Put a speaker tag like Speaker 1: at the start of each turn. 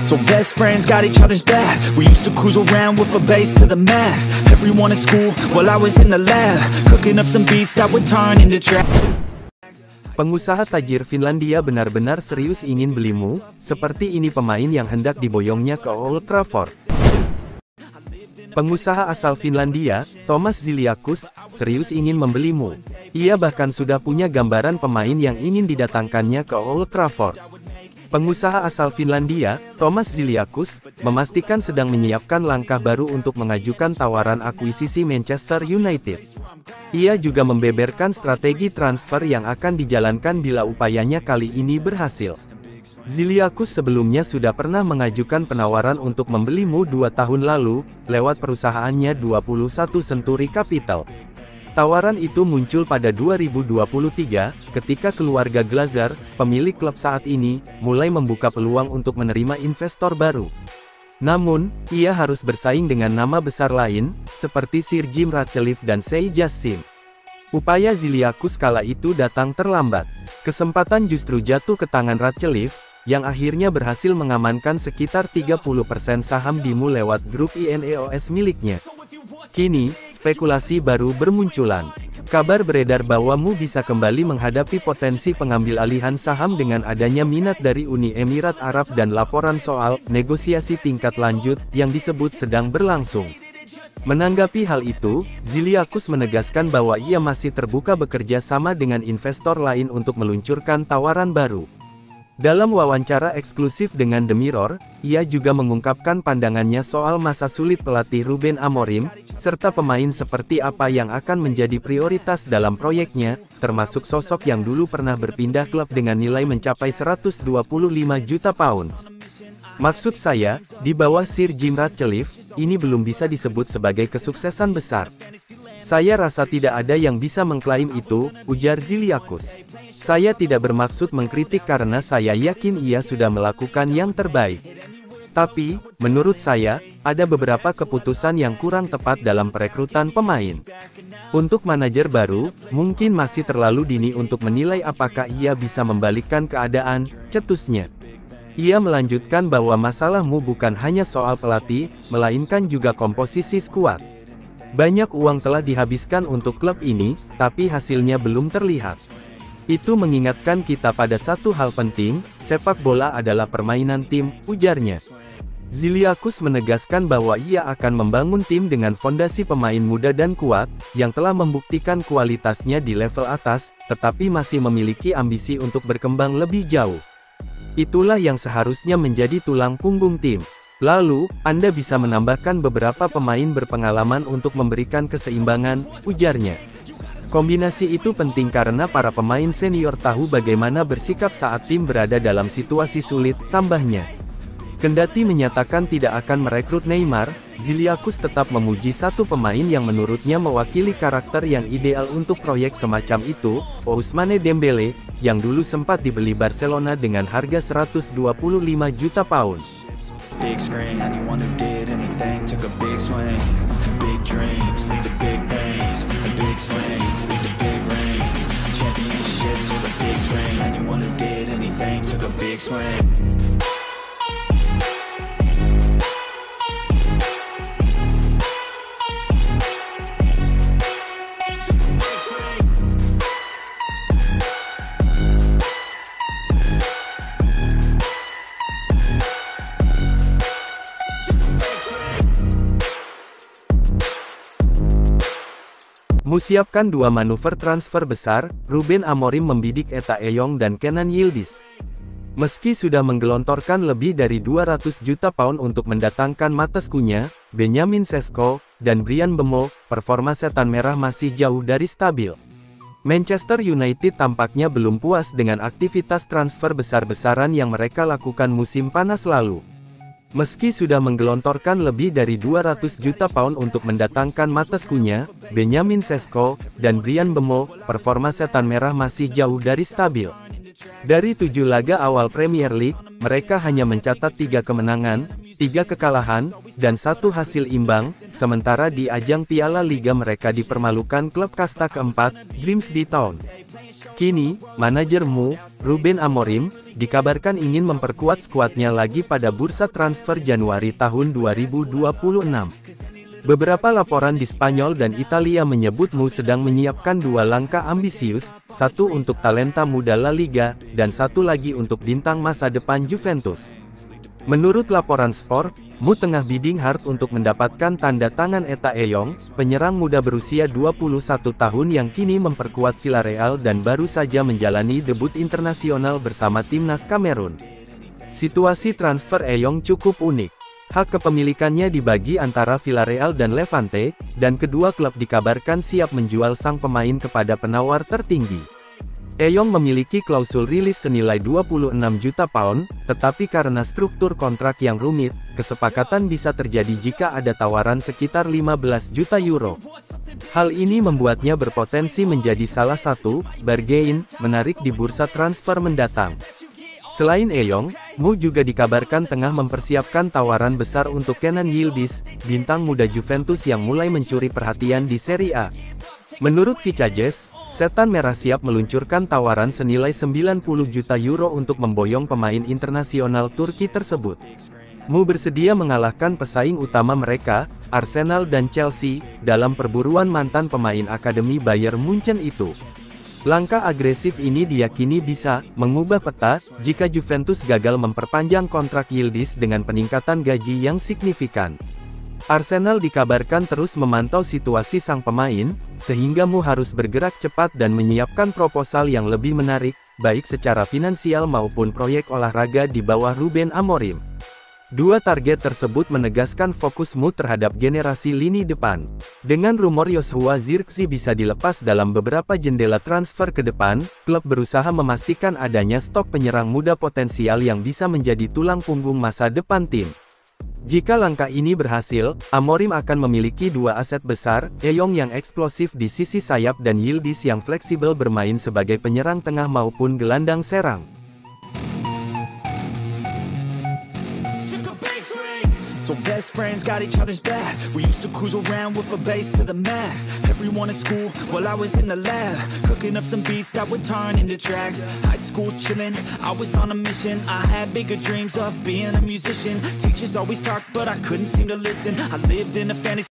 Speaker 1: So best friends got each other's back. We used to cruise around with a bass to the max. Everyone in school while I was in the lab, cooking up some beats that would turn into trap.
Speaker 2: Pengusaha tajir Finlandia benar-benar serius ingin belimu, seperti ini pemain yang hendak diboyongnya ke Old Trafford. Pengusaha asal Finlandia, Thomas Ziliakus, serius ingin membelimu. Ia bahkan sudah punya gambaran pemain yang ingin didatangkannya ke Old Trafford. Pengusaha asal Finlandia, Thomas Ziliakus, memastikan sedang menyiapkan langkah baru untuk mengajukan tawaran akuisisi Manchester United. Ia juga membeberkan strategi transfer yang akan dijalankan bila upayanya kali ini berhasil. Ziliakus sebelumnya sudah pernah mengajukan penawaran untuk membelimu 2 tahun lalu, lewat perusahaannya 21 Century Capital. Tawaran itu muncul pada 2023, ketika keluarga Glazer, pemilik klub saat ini, mulai membuka peluang untuk menerima investor baru. Namun, ia harus bersaing dengan nama besar lain, seperti Sir Jim Ratcliffe dan Sey Jassim. Upaya Ziliakus kala itu datang terlambat. Kesempatan justru jatuh ke tangan Ratcliffe, yang akhirnya berhasil mengamankan sekitar 30% saham Dimu lewat grup INEOS miliknya. Kini, spekulasi baru bermunculan. Kabar beredar bahwa Mu bisa kembali menghadapi potensi pengambil alihan saham dengan adanya minat dari Uni Emirat Arab dan laporan soal negosiasi tingkat lanjut yang disebut sedang berlangsung. Menanggapi hal itu, Ziliakus menegaskan bahwa ia masih terbuka bekerja sama dengan investor lain untuk meluncurkan tawaran baru. Dalam wawancara eksklusif dengan The Mirror, ia juga mengungkapkan pandangannya soal masa sulit pelatih Ruben Amorim, serta pemain seperti apa yang akan menjadi prioritas dalam proyeknya, termasuk sosok yang dulu pernah berpindah klub dengan nilai mencapai 125 juta pounds. Maksud saya, di bawah Sir Jim Ratcliffe, ini belum bisa disebut sebagai kesuksesan besar. Saya rasa tidak ada yang bisa mengklaim itu, ujar Ziliakus. Saya tidak bermaksud mengkritik karena saya yakin ia sudah melakukan yang terbaik. Tapi, menurut saya, ada beberapa keputusan yang kurang tepat dalam perekrutan pemain. Untuk manajer baru, mungkin masih terlalu dini untuk menilai apakah ia bisa membalikkan keadaan, cetusnya. Ia melanjutkan bahwa masalahmu bukan hanya soal pelatih, melainkan juga komposisi skuad. Banyak uang telah dihabiskan untuk klub ini, tapi hasilnya belum terlihat. Itu mengingatkan kita pada satu hal penting, sepak bola adalah permainan tim, ujarnya. Ziliakus menegaskan bahwa ia akan membangun tim dengan fondasi pemain muda dan kuat, yang telah membuktikan kualitasnya di level atas, tetapi masih memiliki ambisi untuk berkembang lebih jauh. Itulah yang seharusnya menjadi tulang punggung tim. Lalu, Anda bisa menambahkan beberapa pemain berpengalaman untuk memberikan keseimbangan, ujarnya. Kombinasi itu penting karena para pemain senior tahu bagaimana bersikap saat tim berada dalam situasi sulit, tambahnya. Kendati menyatakan tidak akan merekrut Neymar, Ziliakus tetap memuji satu pemain yang menurutnya mewakili karakter yang ideal untuk proyek semacam itu, Ousmane Dembele, yang dulu sempat dibeli Barcelona dengan harga 125 juta pound.
Speaker 3: Big screen, anyone who did anything took a big swing. Big dreams, lead to big things. The big swings, lead to big rings. Championships with a big screen, anyone who did anything took a big swing.
Speaker 2: Musiapkan dua manuver transfer besar, Ruben Amorim membidik Eta Eyong dan Kenan Yildiz. Meski sudah menggelontorkan lebih dari 200 juta pound untuk mendatangkan Matescunya, Benjamin Sesko, dan Bryan Mbeumo, performa Setan Merah masih jauh dari stabil. Manchester United tampaknya belum puas dengan aktivitas transfer besar-besaran yang mereka lakukan musim panas lalu. Meski sudah menggelontorkan lebih dari 200 juta pound untuk mendatangkan Matheus Cunha, Benjamin Sesko, dan Bryan Mbeumo, performa Setan Merah masih jauh dari stabil. Dari 7 laga awal Premier League, mereka hanya mencatat 3 kemenangan, 3 kekalahan, dan 1 hasil imbang, sementara di ajang Piala Liga mereka dipermalukan klub kasta keempat, Grimsby Town. Kini, manajer MU, Ruben Amorim, dikabarkan ingin memperkuat skuadnya lagi pada bursa transfer Januari tahun 2026. Beberapa laporan di Spanyol dan Italia menyebut MU sedang menyiapkan 2 langkah ambisius, satu untuk talenta muda La Liga, dan satu lagi untuk bintang masa depan Juventus. Menurut laporan Sport, MU tengah bidding hard untuk mendapatkan tanda tangan Eta Eyong, penyerang muda berusia 21 tahun yang kini memperkuat Villarreal dan baru saja menjalani debut internasional bersama timnas Kamerun. Situasi transfer Eyong cukup unik. Hak kepemilikannya dibagi antara Villarreal dan Levante, dan kedua klub dikabarkan siap menjual sang pemain kepada penawar tertinggi. Eyong memiliki klausul rilis senilai 26 juta pound, tetapi karena struktur kontrak yang rumit, kesepakatan bisa terjadi jika ada tawaran sekitar 15 juta euro. Hal ini membuatnya berpotensi menjadi salah satu bargain menarik di bursa transfer mendatang. Selain Eyong, MU juga dikabarkan tengah mempersiapkan tawaran besar untuk Kenan Yildiz, bintang muda Juventus yang mulai mencuri perhatian di Serie A. Menurut Vicajes, Setan Merah siap meluncurkan tawaran senilai 90 juta euro untuk memboyong pemain internasional Turki tersebut. MU bersedia mengalahkan pesaing utama mereka, Arsenal dan Chelsea, dalam perburuan mantan pemain akademi Bayern Munchen itu. Langkah agresif ini diyakini bisa mengubah peta jika Juventus gagal memperpanjang kontrak Yildiz dengan peningkatan gaji yang signifikan. Arsenal dikabarkan terus memantau situasi sang pemain, sehingga MU harus bergerak cepat dan menyiapkan proposal yang lebih menarik, baik secara finansial maupun proyek olahraga di bawah Ruben Amorim. Dua target tersebut menegaskan fokus MU terhadap generasi lini depan. Dengan rumor Joshua Zirkzee bisa dilepas dalam beberapa jendela transfer ke depan, klub berusaha memastikan adanya stok penyerang muda potensial yang bisa menjadi tulang punggung masa depan tim. Jika langkah ini berhasil, Amorim akan memiliki 2 aset besar, Eyong yang eksplosif di sisi sayap dan Yildiz yang fleksibel bermain sebagai penyerang tengah maupun gelandang serang.
Speaker 1: So best friends got each other's back. We used to cruise around with a bass to the max. Everyone at school, while I was in the lab, cooking up some beats that would turn into tracks. High school chillin', I was on a mission. I had bigger dreams of being a musician. Teachers always talked, but I couldn't seem to listen. I lived in a fantasy